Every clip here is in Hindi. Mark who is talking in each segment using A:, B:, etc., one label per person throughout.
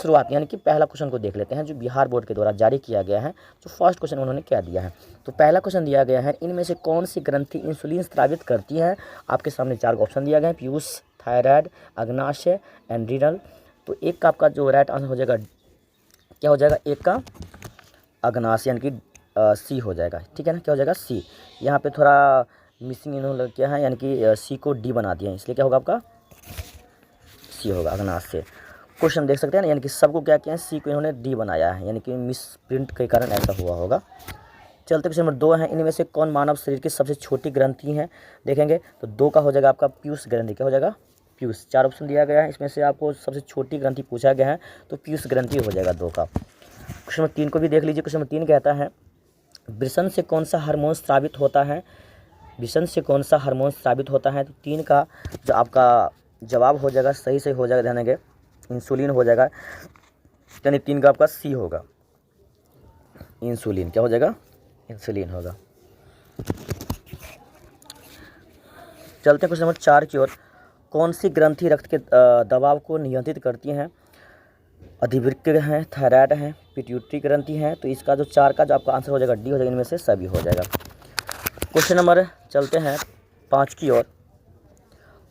A: शुरुआत यानी कि पहला क्वेश्चन को देख लेते हैं जो बिहार बोर्ड के द्वारा जारी किया गया है। जो फर्स्ट क्वेश्चन उन्होंने क्या दिया है, तो पहला क्वेश्चन दिया गया है, इनमें से कौन सी ग्रंथि इंसुलिन स्रावित करती है। आपके सामने 4 ऑप्शन दिया गया है, पीयूष, थायराइड, अग्नाशय एंड रीनल। तो एक का आपका जो राइट आंसर हो जाएगा क्या हो जाएगा, एक का अग्नाशय यानी कि सी हो जाएगा। ठीक है ना, क्या हो जाएगा सी। यहाँ पे थोड़ा मिसिंग इन्होंने क्या है यानी कि सी को डी बना दिया है, इसलिए क्या होगा आपका सी होगा अग्नाशय। क्वेश्चन देख सकते हैं ना, यानी कि सबको क्या किया है, सी को इन्होंने डी बनाया है, यानी कि मिस प्रिंट के कारण ऐसा हुआ होगा। चलते क्वेश्चन नंबर 2 है, इनमें से कौन मानव शरीर की सबसे छोटी ग्रंथि है। देखेंगे तो 2 का हो जाएगा आपका पीयूष ग्रंथि। क्या हो जाएगा, पीयूष। 4 ऑप्शन दिया गया है, इसमें से आपको सबसे छोटी ग्रंथि पूछा गया है, तो पीयूष ग्रंथि हो जाएगा 2 का। क्वेश्चन नंबर 3 को भी देख लीजिए। क्वेश्चन नंबर 3 कहता है, वृषण से कौन सा हार्मोन स्रावित होता है। वृषण से कौन सा हार्मोन स्रावित होता है, तो 3 का जो आपका जवाब हो जाएगा सही से हो जाएगा, ध्यान देंगे इंसुलिन हो जाएगा, यानी 3 का आपका सी होगा इंसुलिन। क्या हो जाएगा, इंसुलिन होगा। चलते हैं क्वेश्चन नंबर 4 की ओर। कौन सी ग्रंथि रक्त के दबाव को नियंत्रित करती हैं। अधिवृक्क है, थायराइड है, पिट्यूटरी ग्रंथि है। तो इसका जो 4 का जो आपका आंसर हो जाएगा डी हो जाएगा, इनमें से सभी हो जाएगा। क्वेश्चन नंबर चलते हैं 5 की ओर।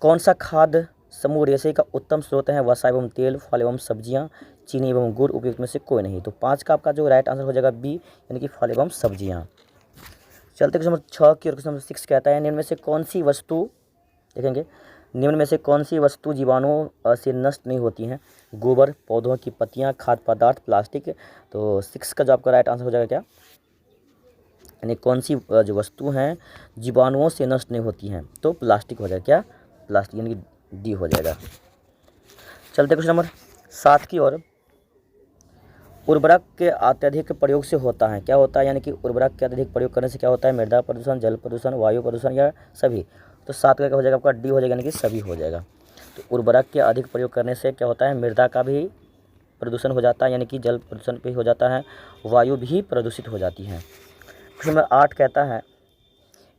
A: कौन सा खाद्य समूह रेशे का उत्तम स्रोत है। वसा एवं तेल, फल एवं सब्जियां, चीनी एवं गुड़, उपयुक्त में से कोई नहीं। तो 5 का आपका जो राइट आंसर हो जाएगा बी, यानी कि फल एवं सब्जियां। चलते क्वेश्चन नंबर 6 की ओर। क्वेश्चन नंबर 6 कहता है, निम्न में से कौन सी वस्तु, देखेंगे निम्न में से कौन सी वस्तु जीवाणुओं से नष्ट नहीं होती हैं। गोबर, पौधों की पत्तियां, खाद्य पदार्थ, प्लास्टिक। तो 6 का जो आपका राइट आंसर हो जाएगा क्या, यानी कौन सी जो वस्तु हैं जीवाणुओं से नष्ट नहीं होती हैं, तो प्लास्टिक हो जाएगा। क्या, प्लास्टिक, यानी कि डी हो जाएगा। चलते क्वेश्चन नंबर 7 की ओर। उर्वरक के अत्यधिक प्रयोग से होता है, क्या होता है, यानी कि उर्वरक के अत्यधिक प्रयोग करने से क्या होता है। मृदा प्रदूषण, जल प्रदूषण, वायु प्रदूषण या सभी। तो 7 का क्या हो जाएगा आपका डी हो जाएगा, यानी कि सभी हो जाएगा। तो उर्वरक के अधिक प्रयोग करने से क्या होता है, मृदा का भी प्रदूषण हो जाता है, यानी कि जल प्रदूषण भी हो जाता है, वायु भी प्रदूषित हो जाती है। क्वेश्चन नंबर 8 कहता है,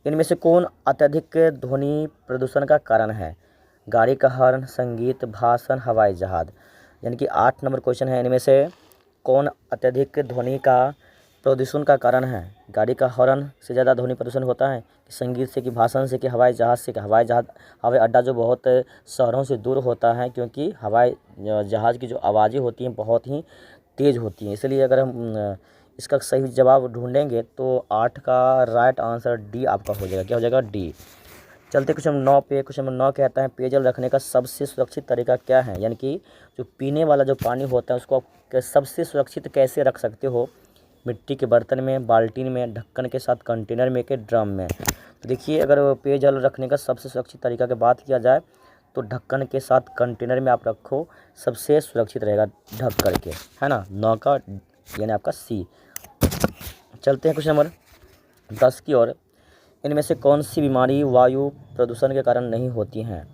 A: इनमें से कौन अत्यधिक ध्वनि प्रदूषण का कारण है। गाड़ी का हॉर्न, संगीत, भाषण, हवाई जहाज। यानी कि 8 नंबर क्वेश्चन है, इनमें से कौन अत्यधिक ध्वनि का प्रदूषण का कारण है। गाड़ी का हॉर्न से ज़्यादा ध्वनि प्रदूषण होता है, कि संगीत से, कि भाषण से, कि हवाई जहाज़ से। कि हवाई अड्डा जो बहुत शहरों से दूर होता है, क्योंकि हवाई जहाज़ की जो आवाज़ें होती हैं बहुत ही तेज़ होती हैं, इसलिए अगर हम इसका सही जवाब ढूंढेंगे तो 8 का राइट आंसर डी आपका हो जाएगा। क्या हो जाएगा, डी। चलते क्वेश्चन नंबर 9 पे। क्वेश्चन नंबर 9 कहता है, पेयजल रखने का सबसे सुरक्षित तरीका क्या है। यानी कि जो पीने वाला जो पानी होता है उसको आप सबसे सुरक्षित कैसे रख सकते हो। मिट्टी के बर्तन में, बाल्टी में, ढक्कन के साथ, कंटेनर में, के ड्रम में। तो देखिए, अगर पेयजल रखने का सबसे सुरक्षित तरीका की बात किया जाए तो ढक्कन के साथ, कंटेनर में आप रखो, सबसे सुरक्षित रहेगा ढक करके, है ना। 9 का यानी आपका सी। चलते हैं क्वेश्चन नंबर 10 की ओर। इनमें से कौन सी बीमारी वायु प्रदूषण के कारण नहीं होती हैं।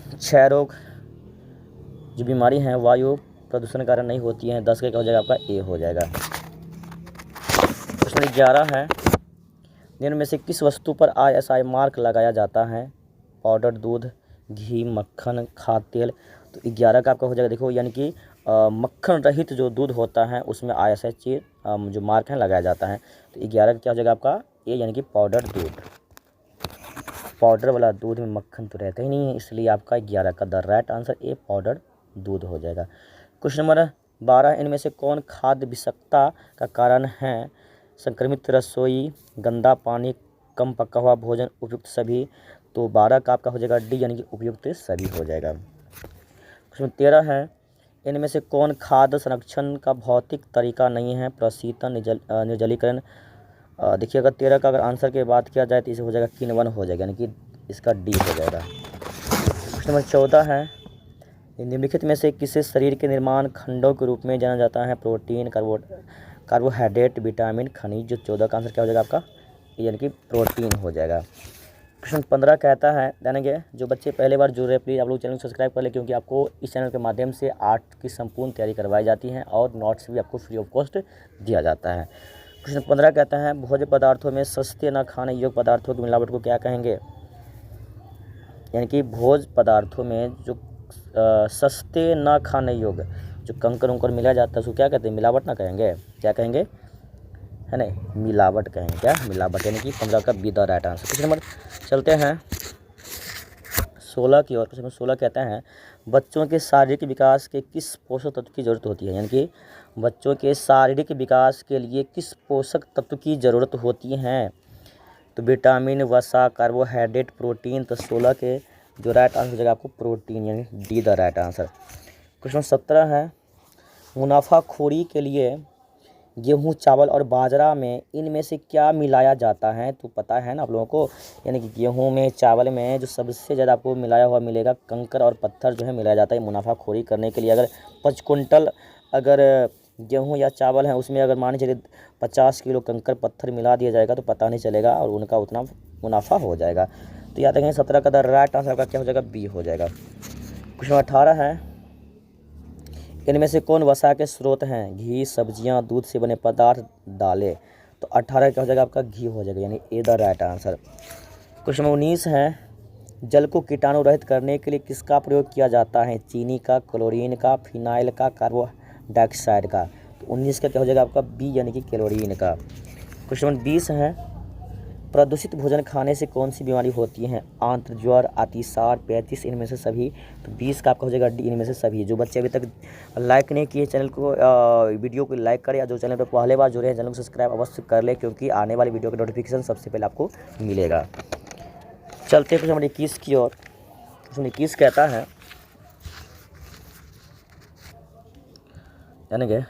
A: क्षय रोग जो बीमारी है वायु प्रदूषण के कारण नहीं होती हैं। 10 का क्या हो जाएगा आपका ए हो जाएगा। क्वेश्चन 11 है, निम्न में से किस वस्तु पर ISI मार्क लगाया जाता है। पाउडर, दूध, घी, मक्खन, खाद्य तेल। तो 11 का आपका हो जाएगा, देखो यानी कि मक्खन रहित जो दूध होता है उसमें ISI जो मार्क है लगाया जाता है। तो 11 का क्या हो जाएगा आपका ए, यानी कि पाउडर दूध। पाउडर वाला दूध में मक्खन तो रहता ही नहीं है, इसलिए आपका 11 का the right answer A powder दूध हो जाएगा। क्वेश्चन नंबर 12, इनमें से कौन खाद्य विषाक्तता का कारण है। संक्रमित रसोई, गंदा पानी, कम पका हुआ भोजन, उपयुक्त सभी। तो 12 का आपका हो जाएगा डी, यानी कि उपयुक्त सभी हो जाएगा। क्वेश्चन 13 है, इनमें से कौन खाद्य संरक्षण का भौतिक तरीका नहीं है। प्रशीतन, निर्जलीकरण। देखिए, अगर 13 का अगर आंसर की बात किया जाए तो इसे हो जाएगा किण्वन हो जाएगा, यानी कि इसका डी हो जाएगा। क्वेश्चन नंबर 14 है, निम्नलिखित में से किसे शरीर के निर्माण खंडों के रूप में जाना जाता है। प्रोटीन, कार्बोहाइड्रेट, विटामिन, खनिज। जो 14 का आंसर क्या हो जाएगा आपका, यानी कि प्रोटीन हो जाएगा। क्वेश्चन 15 कहता है, यानी कि जो बच्चे पहले बार जुड़ रहे हैं प्लीज़ आप लोग चैनल को सब्सक्राइब कर लें, क्योंकि आपको इस चैनल के माध्यम से आर्ट की संपूर्ण तैयारी करवाई जाती है और नोट्स भी आपको फ्री ऑफ कॉस्ट दिया जाता है। क्वेश्चन 15 कहता है, भोज्य पदार्थों में सस्ते न खाने योग्य पदार्थों की मिलावट को क्या कहेंगे। यानी कि भोज्य पदार्थों में जो सस्ते ना खाने योग्य, जो कंकर उंकर मिला जाता है उसको क्या कहते हैं, मिलावट ना कहेंगे, क्या कहेंगे, है ना, मिलावट कहेंगे, क्या मिलावट, यानी कि 15 का be the right answer. Question number चलते हैं 16 की ओर। क्वेश्चन नंबर 16 कहते हैं बच्चों के शारीरिक विकास के किस पोषक तत्व की जरूरत होती है, यानी कि बच्चों के शारीरिक विकास के लिए किस पोषक तत्व की ज़रूरत होती है, तो विटामिन, वसा, कार्बोहाइड्रेट, प्रोटीन। तो 16 के जो राइट आंसर हो जाएगा आपको प्रोटीन, यानी D the right answer. Question 17 है मुनाफाखोरी के लिए गेहूं, चावल और बाजरा में इनमें से क्या मिलाया जाता है, तो पता है ना आप लोगों को, यानी कि गेहूं में, चावल में जो सबसे ज़्यादा आपको मिलाया हुआ मिलेगा कंकर और पत्थर जो है मिलाया जाता है मुनाफाखोरी करने के लिए। अगर 5 कुंटल अगर गेहूं या चावल है उसमें अगर मान चलिए 50 किलो कंकर पत्थर मिला दिया जाएगा तो पता नहीं चलेगा और उनका उतना मुनाफा हो जाएगा। तो याद रखेंगे 17 का द राइट आंसर का क्या हो जाएगा, बी हो जाएगा। क्वेश्चन 18 है इनमें से कौन वसा के स्रोत हैं, घी, सब्जियां, दूध से बने पदार्थ, दालें। तो 18 क्या हो जाएगा आपका घी हो जाएगा, यानी ए द राइट आंसर। क्वेश्चन 19 है जल को कीटाणु रहित करने के लिए किसका प्रयोग किया जाता है, चीनी का, क्लोरीन का, फिनाइल का, कार्बन डाइऑक्साइड का। तो 19 का क्या हो जाएगा आपका बी, यानी कि क्लोरीन का। क्वेश्चन 20 है प्रदूषित भोजन खाने से कौन सी बीमारी होती है, आंत्र, ज्वर, अतिसार, 35 इनमें से सभी। तो 20 का आपका हो जाएगा डी, इनमें से सभी। जो बच्चे अभी तक लाइक नहीं किए चैनल को, वीडियो को लाइक करें, या जो चैनल पर पहले बार जुड़े हैं चैनल को सब्सक्राइब अवश्य कर ले, क्योंकि आने वाली वीडियो का नोटिफिकेशन सबसे पहले आपको मिलेगा। चलते हैं क्वेश्चन 21 की ओर। क्वेश्चन 21 कहता है यानी कि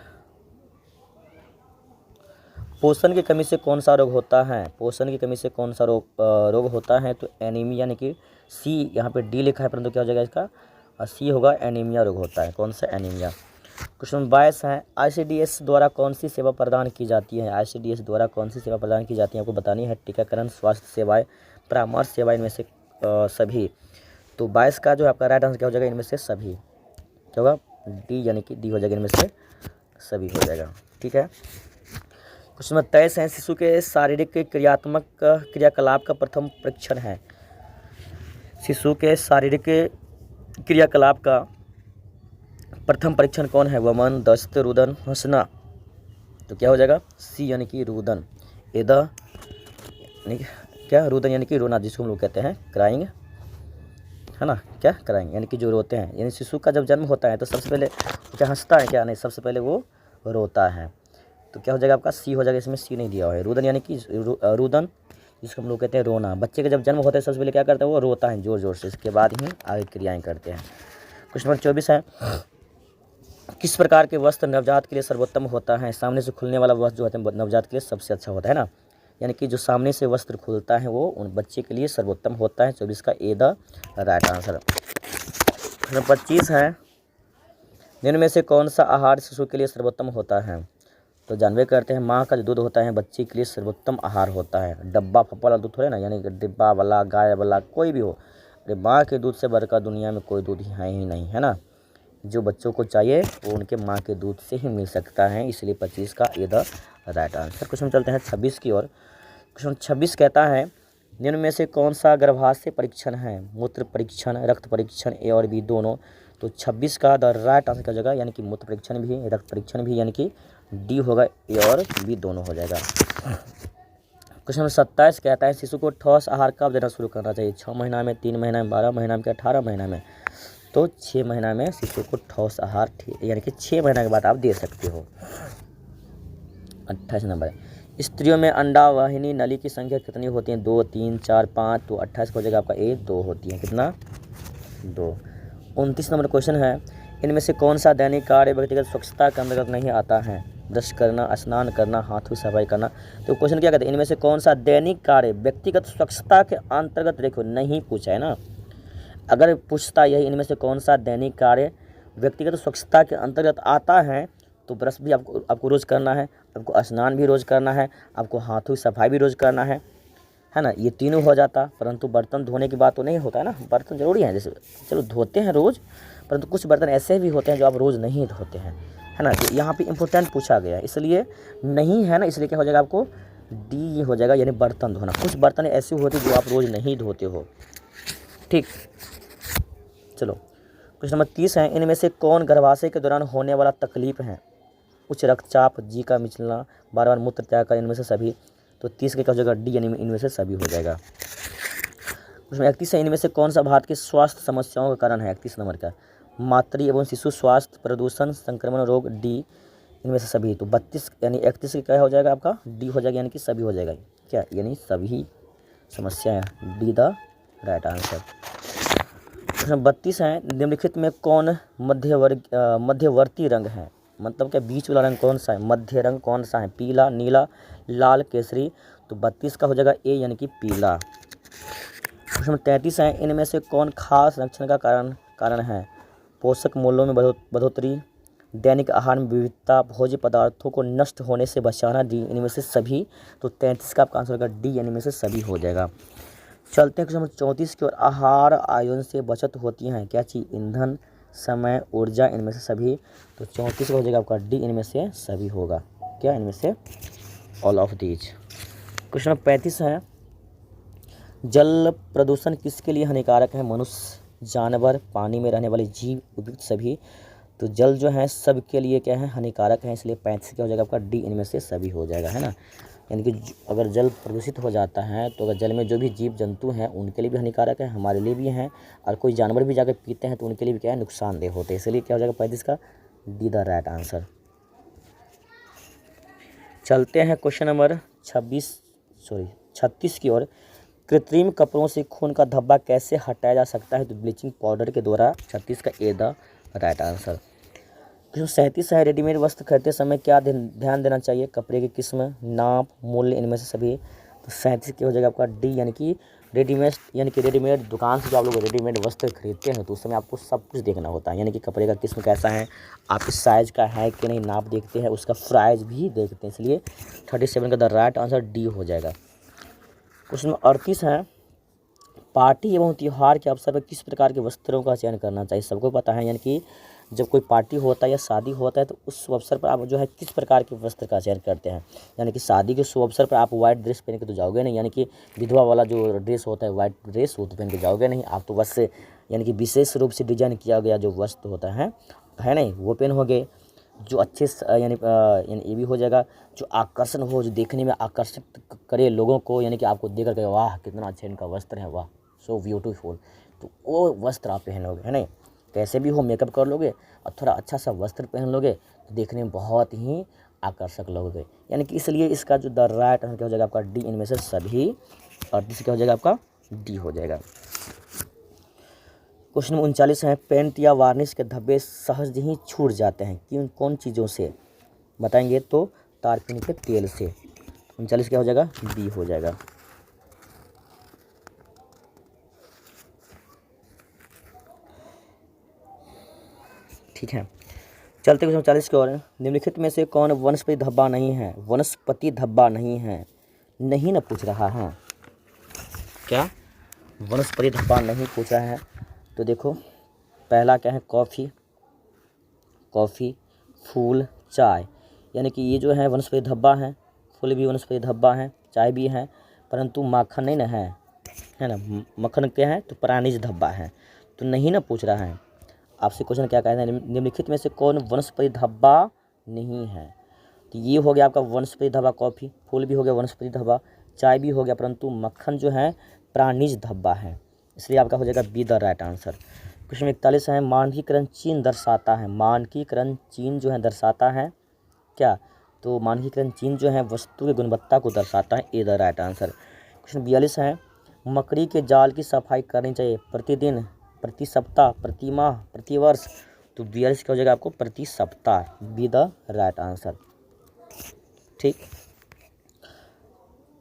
A: पोषण की कमी से कौन सा रोग होता है, पोषण की कमी से कौन सा रोग होता है, तो एनीमिया, यानी कि सी, यहाँ पे डी लिखा है परंतु क्या हो जाएगा इसका सी होगा, एनीमिया रोग होता है। कौन सा, एनीमिया। क्वेश्चन 22 है आईसीडीएस द्वारा कौन सी सेवा प्रदान की जाती है, आईसीडीएस द्वारा कौन सी सेवा प्रदान की जाती है आपको बतानी है, टीकाकरण, स्वास्थ्य सेवाएं, परामर्श सेवाएं, इनमें से सभी। तो 22 का जो आपका राइट आंसर क्या हो जाएगा, इनमें से सभी, क्या होगा, डी, यानी कि डी हो जाएगा, इनमें से सभी हो जाएगा। ठीक है। क्वेश्चन 23 है शिशु के शारीरिक क्रियात्मक क्रियाकलाप का प्रथम परीक्षण है, शिशु के शारीरिक क्रियाकलाप का प्रथम परीक्षण कौन है, वमन, दस्त, रुदन, हंसना। तो क्या हो जाएगा सी, यानी कि रुदन। एदा क्या, रुदन यानी कि रोना, जिसको हम लोग कहते हैं क्राइंग, है ना, क्या क्राइंग यानी कि जो रोते हैं। यानी शिशु का जब जन्म होता है तो सबसे पहले क्या हंसता है, क्या नहीं, सबसे पहले वो रोता है। तो क्या हो जाएगा आपका सी हो जाएगा, इसमें सी नहीं दिया हुआ है। रुदन यानी कि रुदन, जिसको हम लोग कहते हैं रोना। बच्चे का जब जन्म होता है सबसे पहले क्या करता है, वो रोता है जोर जोर से, इसके बाद ही आगे क्रियाएं करते हैं। क्वेश्चन नंबर 24 है किस प्रकार के वस्त्र नवजात के लिए सर्वोत्तम होता है, सामने से खुलने वाला वस्त्र जो होता है नवजात के लिए सबसे अच्छा होता है ना, यानी कि जो सामने से वस्त्र खुलता है वो उन बच्चे के लिए सर्वोत्तम होता है। 24 का A the right answer. Number 25 है निम्न में से कौन सा आहार शिशु के लिए सर्वोत्तम होता है, तो जानवे करते हैं माँ का जो दूध होता है बच्चे के लिए सर्वोत्तम आहार होता है। डब्बा फप्पा वाला दूध थोड़े ना, यानी कि डिब्बा वाला, गाय वाला, कोई भी हो, अरे माँ के दूध से बढ़कर दुनिया में कोई दूध है ही नहीं, है ना। जो बच्चों को चाहिए वो उनके माँ के दूध से ही मिल सकता है, इसलिए 25 का A the right answer. Question चलते हैं 26 की ओर। क्वेश्चन 26 कहता है निम्न में से कौन सा गर्भाशय परीक्षण है, मूत्र परीक्षण, रक्त परीक्षण, ए और बी दोनों। तो 26 का द राइट आंसर क्या जगह, यानी कि मूत्र परीक्षण भी, रक्त परीक्षण भी, यानी कि डी होगा, ए और बी दोनों हो जाएगा। क्वेश्चन नंबर 27 कहता है शिशु को ठोस आहार कब देना शुरू करना चाहिए, 6 महीना में, 3 महीना में, 12 महीना में, 18 महीना में। तो 6 महीना में शिशु को ठोस आहार, यानी कि 6 महीना के बाद आप दे सकते हो। 28 नंबर स्त्रियों में अंडा वाहिनी नली की संख्या कितनी होती है, 2, 3, 4, 5। तो 28 हो जाएगा आपका ए, 2 होती है, कितना, 2। 29 नंबर क्वेश्चन है इनमें से कौन सा दैनिक कार्य व्यक्तिगत स्वच्छता के अंतर्गत नहीं आता है, ब्रश करना, स्नान करना, हाथों सफाई करना। तो क्वेश्चन क्या कहते हैं इनमें से कौन सा दैनिक कार्य व्यक्तिगत स्वच्छता के अंतर्गत, देखो नहीं पूछा है ना, अगर पूछता यही इनमें से कौन सा दैनिक कार्य व्यक्तिगत स्वच्छता के अंतर्गत आता है, तो ब्रश भी आपको रोज़ करना है, आपको स्नान भी रोज़ करना है, आपको हाथों की सफाई भी रोज़ करना है ना, ये तीनों हो जाता। परंतु बर्तन धोने की बात तो नहीं होता है ना, बर्तन जरूरी है, जैसे चलो धोते हैं रोज़, परंतु कुछ बर्तन ऐसे भी होते हैं जो आप रोज़ नहीं धोते हैं, है ना। तो यहाँ पे इम्पोर्टेंट पूछा गया है, इसलिए नहीं है ना, इसलिए क्या हो जाएगा आपको डी, ये हो जाएगा, यानी बर्तन धोना। कुछ बर्तन ऐसे होते जो आप रोज़ नहीं धोते हो, ठीक। चलो क्वेश्चन नंबर 30 है, इनमें से कौन गर्भाशय के दौरान होने वाला तकलीफ है? उच्च रक्तचाप, जी का मिचलना, बार बार मूत्र त्याग कर, इनमें से सभी। तो 30 के क्या हो जाएगा? डी, यानी इनमें से सभी हो जाएगा। उसमें 31 है, इनमें से कौन सा भारत की स्वास्थ्य समस्याओं का कारण है? 31 नंबर का मातृ एवं शिशु स्वास्थ्य, प्रदूषण, संक्रमण रोग, डी, इनमें से सभी। तो 32 यानी 31 क्या हो जाएगा आपका? डी हो जाएगा, यानी कि सभी हो जाएगा। क्या? यानी सभी समस्या है, डी द राइट आंसर। प्रश्न 32 है, निम्नलिखित में कौन मध्यवर्ती रंग है? मतलब क्या बीच वाला रंग कौन सा है? मध्य रंग कौन सा है? पीला, नीला, लाल, केसरी। तो 32 का हो जाएगा ए, यानी कि पीला। प्रश्न 33 है, इनमें से कौन खास संरक्षण का कारण है? पोषक मूल्यों में बढ़ोतरी, दैनिक आहार में विविधता, भोज्य पदार्थों को नष्ट होने से बचाना, डी, इनमें से सभी। तो 33 का आपका आंसर होगा डी, यानी इनमें से सभी हो जाएगा। चलते हैं क्वेश्चन नंबर 34 की ओर। आहार आयोजन से बचत होती है क्या चीज़? ईंधन, समय, ऊर्जा, इनमें से सभी। तो 34 का हो जाएगा आपका डी, इनमें से सभी होगा। क्या? इनमें से all of these. Question number 35 है, जल प्रदूषण किसके लिए हानिकारक है? मनुष्य, जानवर, पानी में रहने वाले जीव, उपयुक्त सभी। तो जल जो है सबके लिए क्या है? हानिकारक है, इसलिए 35 क्या हो जाएगा आपका डी, इनमें से सभी हो जाएगा, है ना। यानी कि अगर जल प्रदूषित हो जाता है तो अगर जल में जो भी जीव जंतु हैं उनके लिए भी हानिकारक है, हमारे लिए भी हैं, और कोई जानवर भी जाकर पीते हैं तो उनके लिए भी क्या है? नुकसानदेह होते हैं, इसलिए क्या हो जाएगा 35 का डी द राइट आंसर। चलते हैं क्वेश्चन नंबर 36 की ओर। कृत्रिम कपड़ों से खून का धब्बा कैसे हटाया जा सकता है? तो ब्लीचिंग पाउडर के द्वारा। 36 का A the right answer. Question 37 है, रेडीमेड वस्त्र खरीदते समय क्या ध्यान देना चाहिए? कपड़े की किस्म, नाप, मूल्य, इनमें से सभी। तो 37 की हो जाएगा आपका डी, यानी कि रेडीमेड दुकान से जो आप लोग रेडीमेड वस्त्र खरीदते हैं तो उस समय आपको सब कुछ देखना होता है, यानी कि कपड़े का किस्म कैसा है, आपके साइज़ का है कि नहीं, नाप देखते हैं, उसका प्राइस भी देखते हैं, इसलिए 37 का द राइट आंसर डी हो जाएगा। क्वेश्चन 38 है, पार्टी एवं त्यौहार के अवसर पर किस प्रकार के वस्त्रों का चयन करना चाहिए? सबको पता है, यानी कि जब कोई पार्टी होता है या शादी होता है तो उस अवसर पर आप जो है किस प्रकार के वस्त्र का चयन करते हैं? यानी कि शादी के शुभ अवसर पर आप वाइट ड्रेस पहन के तो जाओगे नहीं, यानी कि विधवा वाला जो ड्रेस होता है वाइट ड्रेस वो तो पहन के जाओगे नहीं, आप तो बस यानी कि विशेष रूप से डिजाइन किया गया जो वस्त्र होता है नहीं, वो पहनोगे। जो अच्छे यानी ये भी हो जाएगा, जो आकर्षण हो, जो देखने में आकर्षित करे लोगों को, यानी कि आपको देख करके वाह कितना अच्छा इनका वस्त्र है, वाह सो ब्यूटीफुल, तो वो वस्त्र आप पहनोगे, है नहीं। कैसे भी हो मेकअप कर लोगे और थोड़ा अच्छा सा वस्त्र पहन लोगे तो देखने में बहुत ही आकर्षक लगोगे, यानी कि इसलिए इसका जो द राइट आंसर क्या हो जाएगा आपका डी, इनमें से सभी, और जिससे क्या हो जाएगा आपका डी हो जाएगा। क्वेश्चन 39 है, पेंट या वार्निश के धब्बे सहज ही छूट जाते हैं किन कौन चीज़ों से? बताएंगे तो तारपीन के तेल से। 39 क्या हो जाएगा? डी हो जाएगा। ठीक है, चलते क्वेश्चन 40 की ओर। निम्नलिखित में से कौन वनस्पति धब्बा नहीं है? वनस्पति धब्बा नहीं है, नहीं ना पूछ रहा है क्या? वनस्पति धब्बा नहीं पूछ रहा है तो देखो, पहला क्या है? कॉफ़ी, फूल, चाय, यानी कि ये जो है वनस्पति धब्बा है, फूल भी वनस्पति धब्बा है, चाय भी है, परंतु माखन नहीं ना है ना। मक्खन क्या है? तो प्राणिज धब्बा है, तो नहीं ना पूछ रहा है। आपसे क्वेश्चन क्या कहता है? निम्नलिखित में से कौन वनस्पति धब्बा नहीं है? तो ये हो गया आपका वनस्पति धब्बा कॉफ़ी, फूल भी हो गया वनस्पति धब्बा, चाय भी हो गया, परंतु मक्खन जो है प्राणिज धब्बा है, इसलिए आपका हो जाएगा be the right answer. Question 41 है, मानकीकरण चिन्ह दर्शाता है, मानकीकरण चिन्ह जो है दर्शाता है क्या? तो मानकीकरण चिन्ह जो है वस्तु की गुणवत्ता को दर्शाता है, ए द राइट आंसर। क्वेश्चन 42 है, मकड़ी के जाल की सफाई करनी चाहिए प्रतिदिन, प्रति सप्ताह, प्रति माह, प्रति वर्ष? तो 42 क्या हो जाएगा आपको? प्रति सप्ताह, बी द राइट आंसर। ठीक।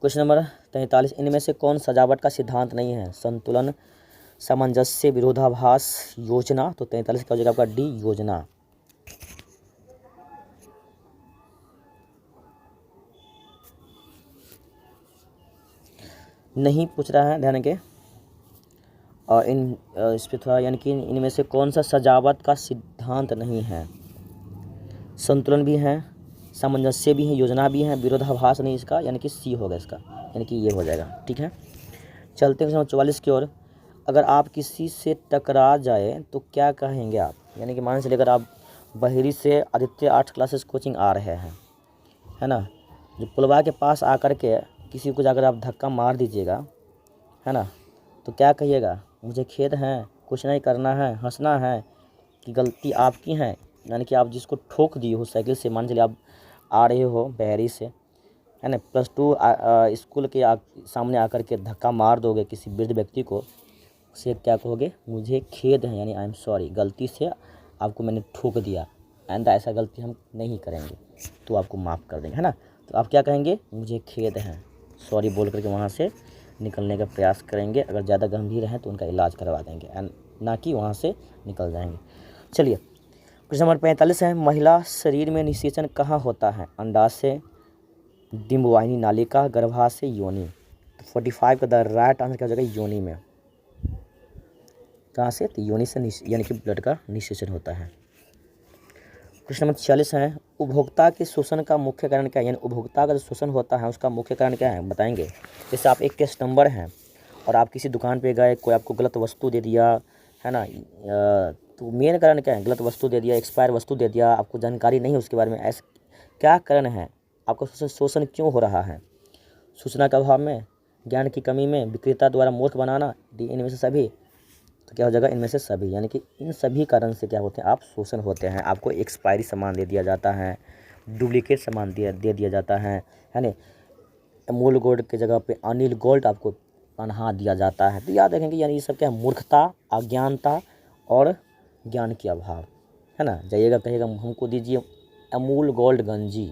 A: क्वेश्चन नंबर 43, इनमें से कौन सजावट का सिद्धांत नहीं है? संतुलन, सामंजस्य, विरोधाभास, योजना? तो 43 क्या हो जाएगा आपका डी, योजना। नहीं पूछ रहा है, ध्यान के। और इस पर थोड़ा, यानी कि इनमें से कौन सा सजावट का सिद्धांत नहीं है? संतुलन भी है, सामंजस्य भी है, योजना भी है, विरोधाभास नहीं इसका, यानी कि सी होगा इसका, यानी कि ये हो जाएगा। ठीक है, चलते हैं 44 की ओर। अगर आप किसी से टकरा जाए तो क्या कहेंगे आप? यानी कि मान के चलिए अगर आप बहेरी से आदित्य आर्ट क्लासेस कोचिंग आ रहे हैं, है ना, जो पुलवा के पास आकर के किसी को जाकर आप धक्का मार दीजिएगा, है ना, तो क्या कहिएगा? मुझे खेद है, कुछ नहीं करना है, हंसना है कि गलती आपकी है। यानी कि आप जिसको ठोक दिए हो साइकिल से, मान चलिए आप आ रहे हो बहरी से, है ना, +2 स्कूल के सामने आकर के धक्का मार दोगे किसी वृद्ध व्यक्ति को, उसे क्या कहोगे? मुझे खेद है, यानी आई एम सॉरी, गलती से आपको मैंने ठोक दिया, आइंदा ऐसा गलती हम नहीं करेंगे, तो आपको माफ़ कर देंगे, है ना। तो आप क्या कहेंगे? मुझे खेद है, सॉरी बोल करके वहाँ से निकलने का प्रयास करेंगे। अगर ज़्यादा गंभीर है तो उनका इलाज करवा देंगे, एंड ना कि वहाँ से निकल जाएंगे। चलिए, क्वेश्चन नंबर 45 है, महिला शरीर में निषेचन कहाँ होता है? अंडाशय, डिंबवाहिनी नालिका, गर्भाशय, योनि। तो 45 का द राइट आंसर क्या हो जाएगा? योनि में। कहाँ से? तो योनि से, यानी कि ब्लड का निषेचन होता है। क्वेश्चन नंबर 46 है, उपभोक्ता के शोषण का मुख्य कारण क्या है? यानी उपभोक्ता का जो शोषण होता है उसका मुख्य कारण क्या है, बताएंगे। जैसे आप एक कस्टमर हैं और आप किसी दुकान पे गए, कोई आपको गलत वस्तु दे दिया, है ना, तो मेन कारण क्या है? गलत वस्तु दे दिया, एक्सपायर वस्तु दे दिया, आपको जानकारी नहीं है उसके बारे में, ऐसा क्या कारण है? आपका शोषण क्यों हो रहा है? सूचना के अभाव में, ज्ञान की कमी में, विक्रेता द्वारा मूर्ख बनाना, डी इनमें से सभी। तो क्या हो जाएगा? इनमें से सभी, यानी कि इन सभी कारण से क्या होते हैं? आप शोषण होते हैं। आपको एक्सपायरी सामान दे दिया जाता है, डुप्लीकेट सामान दे दिया जाता है ना। अमूल गोल्ड की जगह पे अनिल गोल्ड आपको पहना दिया जाता है। तो याद रखेंगे, यानी ये सब क्या है? मूर्खता, अज्ञानता और ज्ञान के अभाव, है ना। जाइएगा कहिएगा हमको दीजिए अमूल गोल्ड गंजी,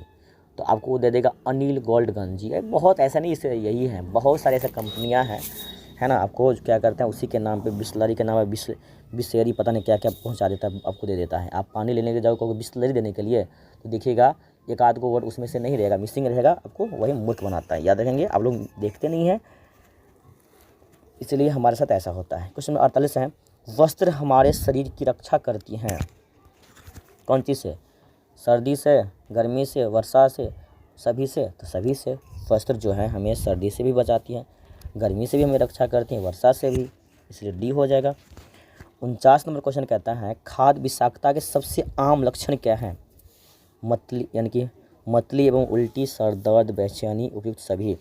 A: तो आपको दे देगा अनिल गोल्ड गंजी। बहुत ऐसा नहीं, इसे यही है, बहुत सारे ऐसे कंपनियां हैं, है ना। आपको क्या करते हैं, उसी के नाम पे बिस्लरी के नाम पे बिस्लेरी पता नहीं क्या क्या पहुंचा देता है, आपको दे देता है। आप पानी लेने के जाओगे बिस्लरी देने के लिए, तो देखिएगा एक आध को वर्ड उसमें से नहीं रहेगा, मिसिंग रहेगा, आपको वही मूर्ख बनाता है। याद रखेंगे, आप लोग देखते नहीं हैं, इसलिए हमारे साथ ऐसा होता है। क्वेश्चन नंबर 48 है, वस्त्र हमारे शरीर की रक्षा करती हैं, कौन चीज़ से? सर्दी से, गर्मी से, वर्षा से, सभी से। तो सभी से। वस्त्र जो है हमें सर्दी से भी बचाती है, गर्मी से भी हमें रक्षा करती हैं, वर्षा से भी, इसलिए डी हो जाएगा। 49 नंबर क्वेश्चन कहता है, खाद्य विषाक्तता के सबसे आम लक्षण क्या हैं? मतली, यानी कि मतली एवं उल्टी, सर दर्द, बेचैनी, उपयुक्त सभी।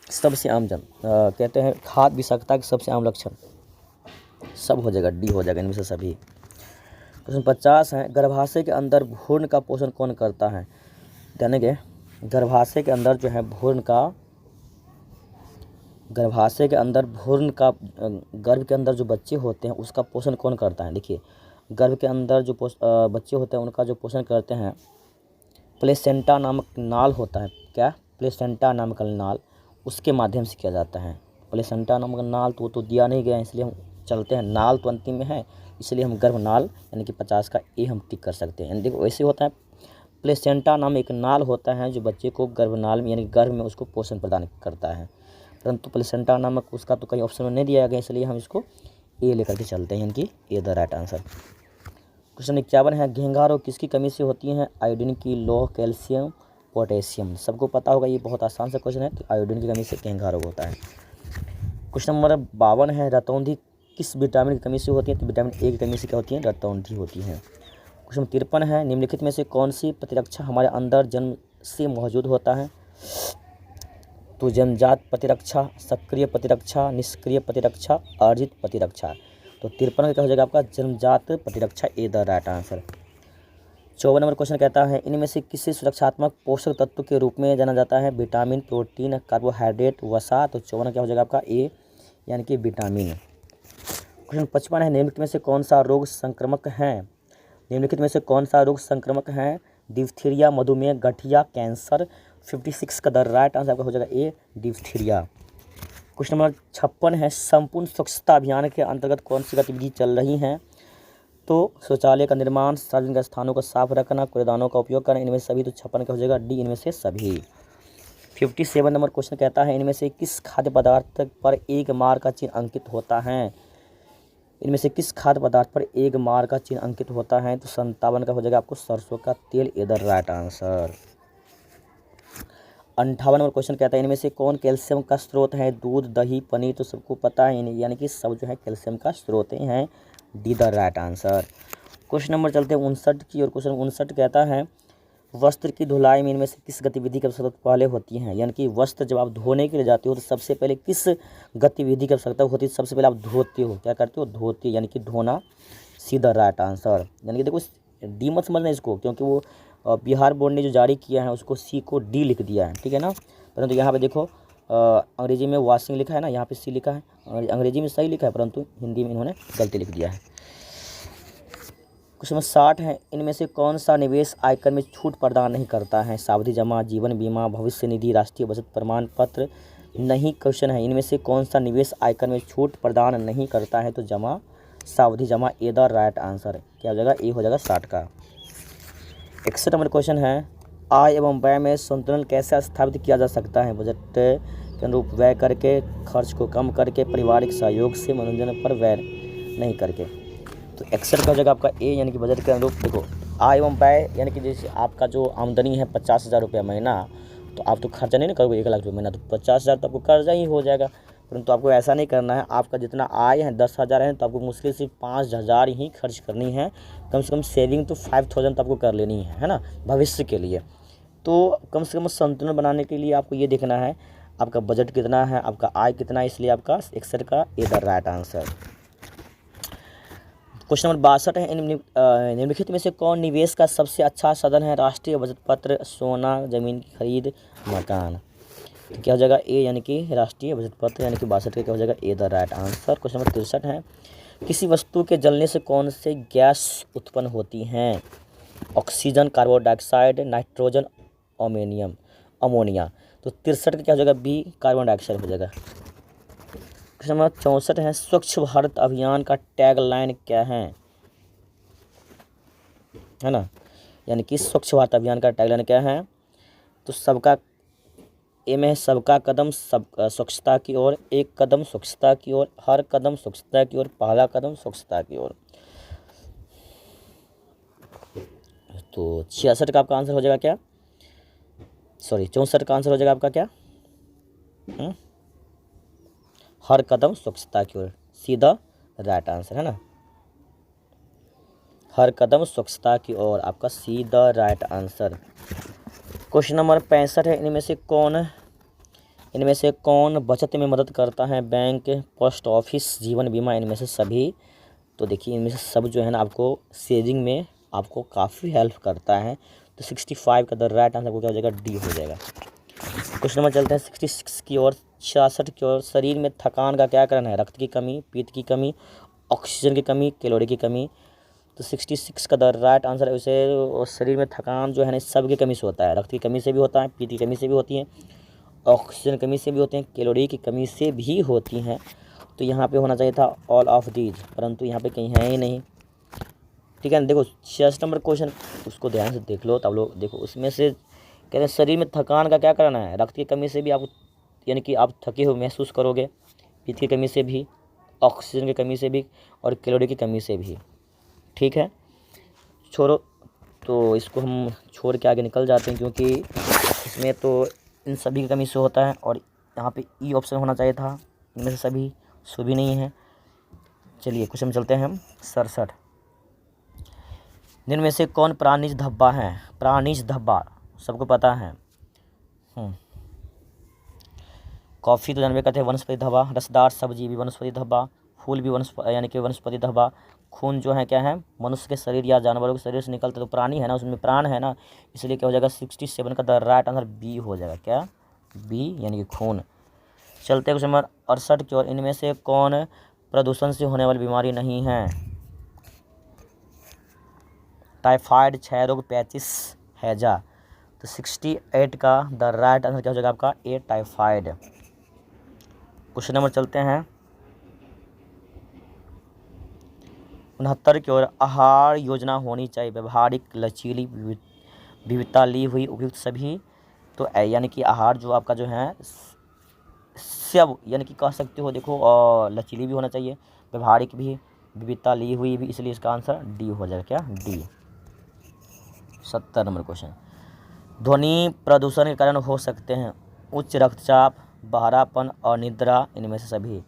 A: सबसे आम कहते हैं खाद्य विषाक्तता के सबसे आम लक्षण, सब हो जाएगा, डी हो जाएगा, इनमें से सभी। क्वेश्चन 50 है, गर्भाशय के अंदर भ्रूण का पोषण कौन करता है? यानी कि गर्भाशय के अंदर जो है भ्रूण का, गर्भाशय के अंदर भ्रूण का, गर्भ के अंदर जो बच्चे होते हैं उसका पोषण कौन करता है? देखिए, गर्भ के अंदर जो बच्चे होते हैं उनका जो पोषण करते हैं, प्लेसेंटा नामक नाल होता है। क्या? प्लेसेंटा नामक नाल, उसके माध्यम से किया जाता है। प्लेसेंटा नामक नाल तो दिया नहीं गया, इसलिए हम चलते हैं, नाल तो अंतिम में है, इसलिए हम गर्भनाल यानी कि 50 का ए हम टिक कर सकते हैं। देखो वैसे होता है, प्लेसेंटा नाम एक नाल होता है जो बच्चे को गर्भनाल में यानी गर्भ में उसको पोषण प्रदान करता है, परंतु प्लेसेंटा नामक उसका तो कहीं ऑप्शन में नहीं दिया गया, इसलिए हम इसको ए लेकर के चलते हैं, यानी कि ए द राइट आंसर। क्वेश्चन 51 है, घेंघा रोग किसकी कमी से होती है? आयोडीन की, लौह, कैल्शियम, पोटेशियम। सबको पता होगा, ये बहुत आसान सा क्वेश्चन है, तो आयोडीन की कमी से घेंघा रोग होता है। क्वेश्चन नंबर 52 है, रतौंधी किस विटामिन की कमी से होती है? तो विटामिन ए की कमी से क्या होती है? रतौंधी होती है। क्वेश्चन 53 है, निम्नलिखित में से कौन सी प्रतिरक्षा हमारे अंदर जन्म से मौजूद होता है? तो जन्मजात प्रतिरक्षा, सक्रिय प्रतिरक्षा, निष्क्रिय प्रतिरक्षा, अर्जित प्रतिरक्षा। तो 53 का क्या हो जाएगा आपका? जन्मजात प्रतिरक्षा, A the right answer. 54 number question कहता है, इनमें से किसी सुरक्षात्मक पोषक तत्व के रूप में जाना जाता है? विटामिन, प्रोटीन, कार्बोहाइड्रेट, वसा। तो 54 क्या हो जाएगा आपका? ए, यानी कि विटामिन। क्वेश्चन 55 है, निम्नलिखित में से कौन सा रोग संक्रामक है? निम्नलिखित में से कौन सा रोग संक्रामक है? डिप्थीरिया, मधुमेह, गठिया, कैंसर। 56 का द राइट आंसर आपका हो जाएगा ए, डिप्थीरिया। क्वेश्चन नंबर 56 है, संपूर्ण स्वच्छता अभियान के अंतर्गत कौन सी गतिविधि चल रही हैं? तो शौचालय का निर्माण, सार्वजनिक स्थानों को साफ रखना, कूड़ेदानों का उपयोग करना, इनमें से सभी। तो 56 का हो जाएगा डी, इनमें से सभी। 57 नंबर क्वेश्चन कहता है, इनमें से किस खाद्य पदार्थ पर एक मार का चिन्ह अंकित होता है? इनमें से किस खाद्य पदार्थ पर एक मार का चिन्ह अंकित होता है? तो 57 का हो जाएगा आपको सरसों का तेल, इधर राइट आंसर। 58 नंबर क्वेश्चन कहता है इनमें से कौन कैल्शियम का स्रोत है? दूध, दही, पनीर तो सबको पता है नहीं, यानी कि सब जो है कैल्शियम का स्रोत हैं। D the right answer. Question number चलते हैं 59 की और क्वेश्चन 59 कहता है वस्त्र की धुलाई में इनमें से किस गतिविधि की आवश्यकता पहले होती है? यानी कि वस्त्र जब आप धोने के लिए जाते हो तो सबसे पहले किस गतिविधि की आवश्यकता होती है? सबसे पहले आप धोते हो, क्या करते हो? धोते, यानी कि धोना। सीधा राइट आंसर। यानी कि देखो डी मत समझना इसको, क्योंकि वो बिहार बोर्ड ने जो जारी किया है उसको सी को डी लिख दिया है, ठीक है ना। परंतु यहाँ पे देखो अंग्रेजी में वॉशिंग लिखा है ना, यहाँ पे सी लिखा है। अंग्रेजी में सही लिखा है परंतु हिंदी में इन्होंने गलती लिख दिया है। क्वेश्चन नंबर 60 है इनमें से कौन सा निवेश आयकर में छूट प्रदान नहीं करता है? सावधि जमा, जीवन बीमा, भविष्य निधि, राष्ट्रीय बचत प्रमाण पत्र। नहीं, क्वेश्चन है इनमें से कौन सा निवेश आयकर में छूट प्रदान नहीं करता है? तो जमा, सावधि जमा। ए द राइट आंसर। क्या हो जाएगा? ए हो जाएगा 60 का। 61 नंबर क्वेश्चन है आय एवं व्यय में संतुलन कैसे स्थापित किया जा सकता है? बजट के अनुरूप व्यय करके, खर्च को कम करके, पारिवारिक सहयोग से, मनोरंजन पर व्यय नहीं करके। तो 61 का हो जाएगा आपका ए, यानी कि बजट के अनुरूप। देखो आय एवं व्यय यानी कि जैसे आपका जो आमदनी है 50,000 रुपये महीना, तो आप तो खर्चा नहीं ना करोगे 1 लाख रुपये महीना, तो 50,000 तो आपको कर्जा ही हो जाएगा। परंतु आपको ऐसा नहीं करना है। आपका जितना आय है 10,000 है तो आपको मुश्किल से 5,000 ही खर्च करनी है। कम से कम सेविंग तो 5,000 तो आपको कर लेनी है ना, भविष्य के लिए। तो कम से कम संतुलन बनाने के लिए आपको ये देखना है आपका बजट कितना है, आपका आय कितना है, इसलिए आपका 61 का A the right answer. Question number 62 है निम्नलिखित में से कौन निवेश का सबसे अच्छा साधन है? राष्ट्रीय बचत पत्र, सोना, जमीन की खरीद, मकान। तो क्या हो जाएगा? ए, यानी कि राष्ट्रीय बचत पत्र, यानी कि 62 का क्या हो जाएगा? A the right answer. Question number 63 है किसी वस्तु के जलने से कौन से गैस उत्पन्न होती हैं? Oxygen, carbon dioxide, nitrogen, ammonia. तो 63 का क्या हो जाएगा? बी, कार्बन डाइऑक्साइड हो जाएगा। क्वेश्चन नंबर 64 है स्वच्छ भारत अभियान का टैग लाइन क्या है ना, यानी कि स्वच्छ भारत अभियान का टैग लाइन क्या है? तो सबका ए में है सबका कदम सब स्वच्छता की ओर, एक कदम स्वच्छता की ओर, हर कदम स्वच्छता की ओर, पहला कदम स्वच्छता की ओर। तो 66 का आपका आंसर हो जाएगा क्या? सॉरी 64 का आंसर हो जाएगा आपका क्या? हर कदम स्वच्छता की ओर। सीधा राइट आंसर है ना, हर कदम स्वच्छता की ओर, आपका सीधा राइट आंसर। क्वेश्चन नंबर 65 है इनमें से कौन बचत में मदद करता है? बैंक, पोस्ट ऑफिस, जीवन बीमा, इनमें से सभी। तो देखिए इनमें से सब जो है ना आपको सेविंग में आपको काफ़ी हेल्प करता है। तो 65 का द राइट आंसर आपको क्या हो जाएगा? डी हो जाएगा। क्वेश्चन नंबर चलते हैं 66 की ओर, 66 की ओर। शरीर में थकान का क्या कारण है? रक्त की कमी, पित्त की कमी, ऑक्सीजन की कमी, कैलोरी की कमी। तो 66 का द राइट आंसर है उसे शरीर में थकान जो है ना सब की कमी से होता है। रक्त की कमी से भी होता है, पित्त की कमी से भी होती है, ऑक्सीजन की कमी से भी होते हैं, कैलोरी की कमी से भी होती हैं। तो यहाँ पे होना चाहिए था ऑल ऑफ दीज, परंतु यहाँ पे कहीं है ही नहीं, ठीक है ना। देखो 66 नंबर क्वेश्चन उसको ध्यान से देख लो, तब लोग देखो उसमें से कहते हैं शरीर में थकान का क्या कारण है? रक्त की कमी से भी आप यानी कि आप थके हुए महसूस करोगे, पित्त की कमी से भी, ऑक्सीजन की कमी से भी, और कैलोरी की कमी से भी, ठीक है। छोड़ो, तो इसको हम छोड़ के आगे निकल जाते हैं, क्योंकि इसमें तो इन सभी की कमी से होता है, और यहाँ पे ई ऑप्शन होना चाहिए था, इनमें से सभी सो भी नहीं है। चलिए क्वेश्चन चलते हैं हम 67। इनमें से कौन प्राणिज धब्बा है? प्राणिज धब्बा सबको पता है। कॉफ़ी तो जानवे कहते हैं वनस्पति धब्बा, रसदार सब्जी भी वनस्पति धब्बा, फूल भी वनस्पति यानी कि वनस्पति धब्बा, खून जो है क्या है? मनुष्य के शरीर या जानवरों के शरीर से निकलता, तो प्राणी है ना, उसमें प्राण है ना, इसलिए क्या हो जाएगा? 67 का द राइट आंसर बी हो जाएगा। क्या? बी, यानी कि खून। चलते क्वेश्चन नंबर 68 की ओर। इनमें से कौन प्रदूषण से होने वाली बीमारी नहीं है? टाइफाइड, क्षय रोग, पैचिस, हैजा। तो 68 का द राइट आंसर क्या हो जाएगा आपका? ए, टाइफाइड। क्वेश्चन नंबर चलते हैं 69 की ओर। आहार योजना होनी चाहिए व्यवहारिक, लचीली, विविधता ली हुई, उपयुक्त सभी। तो यानी कि आहार जो आपका जो है सब यानी कि कह सकते हो देखो, लचीली भी होना चाहिए, व्यवहारिक भी, विविधता ली हुई भी, इसलिए इसका आंसर डी हो जाएगा। क्या? डी। 70 number question. ध्वनि प्रदूषण के कारण हो सकते हैं उच्च रक्तचाप, बहरापन और निद्रा, इनमें से सभी।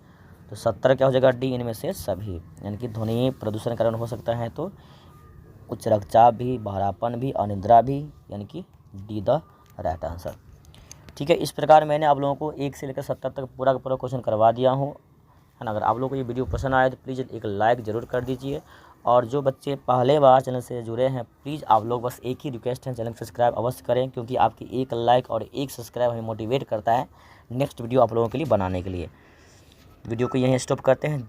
A: तो 70 क्या हो जाएगा डी, इनमें से सभी। यानी कि ध्वनि प्रदूषण के कारण हो सकता है तो उच्च रक्तचाप भी, बहरापन भी, अनिद्रा भी, यानी कि डी द राइट आंसर। ठीक है, इस प्रकार मैंने आप लोगों को 1 से लेकर 70 तक पूरा का पूरा क्वेश्चन करवा दिया हूँ, है ना। अगर आप लोगों को ये वीडियो पसंद आए तो प्लीज़ एक लाइक ज़रूर कर दीजिए। और जो बच्चे पहले बार चैनल से जुड़े हैं, प्लीज़ आप लोग बस एक ही रिक्वेस्ट है, चैनल को सब्सक्राइब अवश्य करें, क्योंकि आपकी एक लाइक और एक सब्सक्राइब हमें मोटिवेट करता है नेक्स्ट वीडियो आप लोगों के लिए बनाने के लिए। वीडियो को यहीं स्टॉप करते हैं।